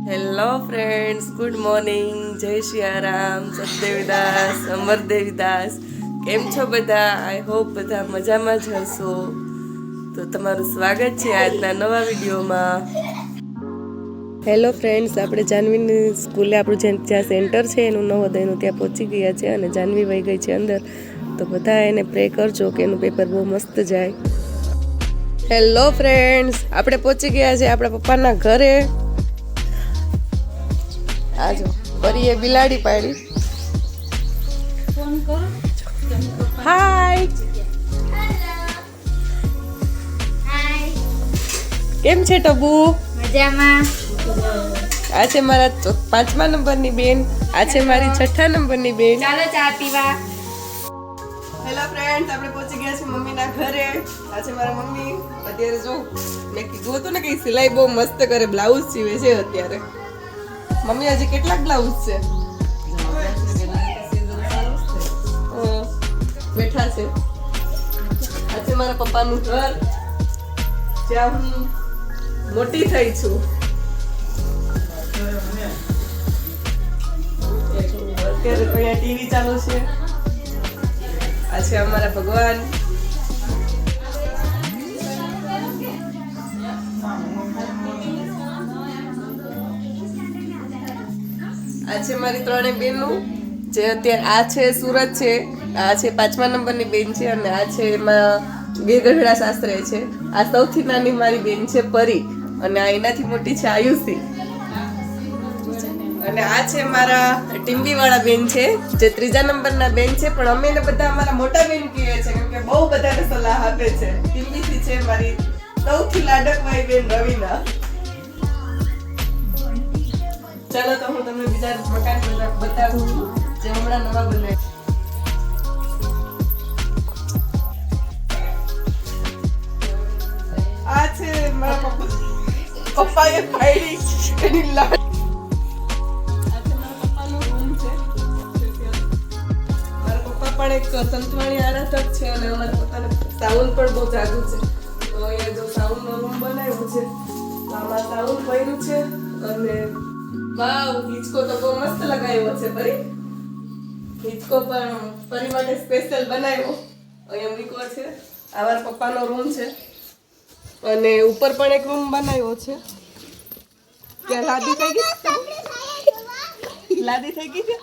Hello friends, good morning. જય સિયારામ, સતદેવીદાસ, અમરદેવીદાસ. કેમ છો બધા? આઈ હોપ બધા મજામાં જ હશો. તો તમારું સ્વાગત છે આજના નવા વિડીયોમાં. હેલો ફ્રેન્ડ્સ, આપણે જાનવીની સ્કૂલે આપણું જ્યાં સેન્ટર છે એનું નવોદયનું ત્યાં પહોંચી ગયા છે અને જાનવી વહી ગઈ છે અંદર. તો બધા એને પ્રે કરજો કે એનું પેપર બહુ મસ્ત જાય. હેલો ફ્રેન્ડ્સ, આપણે પહોંચી ગયા છે આપણા પપ્પાના ઘરે. આજો પરીએ બિલાડી પાડી. હાય, કેમ છે ટબુ? મજામાં. આ છે મારા 5મા નંબરની બેન, આ છે મારી 6ઠા નંબરની બેન. ચાલો ચા પીવા. હેલો ફ્રેન્ડ્સ, આપણે પહોંચી ગયા છે મમ્મીના ઘરે. આ છે મારા મમ્મી. અત્યારે જો મેં કીધું હતું ને કે સિલાઈ બહુ મસ્ત કરે, બ્લાઉઝ સીવે છે અત્યારે. મમ્મી હજી કેટલાક બ્લાઉઝ છે? બેઠા છે. આ છે મારા પપ્પાનું ઘર જ્યાં હું મોટી થઈ છું. અત્યારે તો અહીંયા ટીવી ચાલુ છે. આ છે અમારા ભગવાન. આ છે મારી 3 બેનો, જે અત્યારે આ છે સુરત છે, આ છે 5મા નંબરની બેન છે અને આ છે એમાં ગીરગઢડા શાસ્ત્રે છે. આ સૌથી નાની મારી બેન છે પરી અને આ એનાથી મોટી છે આયુષી. અને આ છે મારા ટીમ્બી વાળા બેન છે, જે 3જા નંબરના બેન છે, પણ અમે એને બધા અમારા મોટા બેન કહીએ છે કેમ કે બહુ બધાને સલાહ આપે છે. ટીમ્બીથી છે મારી સૌથી લાડકવાળી બેન રવીના. ચાલો તો હું તમને બીજા મકાન બતાવું છું જે હમણાં નવા બને. આ છે મારા પપ્પાએ પાડી એની લાડ. આ છે મારા પપ્પાનો રૂમ છે. મારા પપ્પા પણ એક સંતવાણી આરાધક છે અને અમારા પપ્પાને સાઉન્ડ પણ બહુ જાગું છે. તો અહીંયા જો સાઉન્ડનો રૂમ બનાવ્યો છે, તો આમાં સાઉન્ડ પડ્યું છે અને વાવ, હિચકો તો બહુ મસ્ત લગાવ્યો છે પરી. હિચકો પણ પરી માટે સ્પેશિયલ બનાવ્યો, અહીંયા મૂક્યો છે. આ મારા પપ્પાનો રૂમ છે અને ઉપર પણ એક રૂમ બનાવ્યો છે. ત્યાં લાદી થઈ ગઈ, લાદી થઈ ગઈ છે.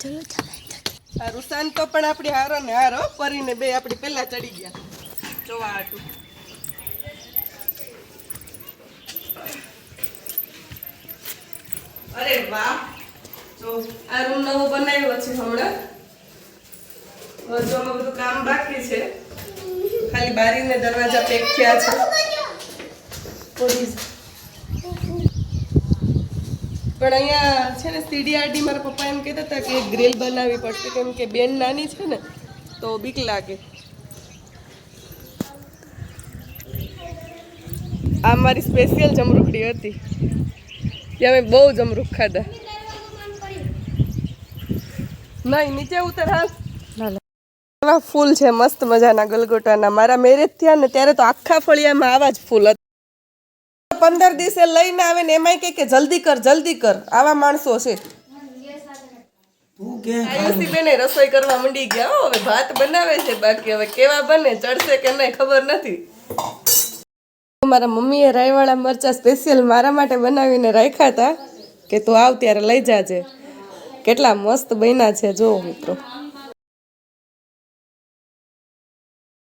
ચલો ચાલો. આ રૂસાન તો પણ આપણી હારો ને હારો, પરીને બે આપણી પહેલા ચડી ગયા જોવા હાટું. અરે વાહ, જો આ રૂમ નવો બનાવ્યો છે હમણાં. હજુ આમાં બધું કામ બાકી છે, ખાલી બારી ને દરવાજા પેક થયા છે. પણ અહીંયા છે ને સીડીઆરડી મારા પપ્પા એમ કહેતા હતા કે ગ્રીલ બનાવવી પડશે કેમ કે બેન નાની છે ને તો બીક લાગે. આ મારી સ્પેશિયલ જમરૂખડી હતી, ત્યાં મેં બહુ જમરૂખ ખાધા. નહીં, નીચે ઉતર. હાલ, એવા ફૂલ છે મસ્ત મજાના ગલગોટાના. મારા મેરેજ થયા ને ત્યારે તો આખા ફળિયામાં આવા જ ફૂલ હતા. 15 દિવસે લઈને આવે ને એમાંય કે જલ્દી કર જલ્દી કર, આવા માણસો છે. આયુષી બેને રસોઈ કરવા માંડી ગયા. હવે ભાત બનાવે છે, બાકી હવે કેવા બને, ચડશે કે નહીં ખબર નથી. મારા મમ્મીએ રાઈવાળા મરચા સ્પેશિયલ મારા માટે બનાવીને રાખ્યા હતા કે તું આવ ત્યારે લઈ જાજે. કેટલા મસ્ત બન્યા છે જો મિત્રો.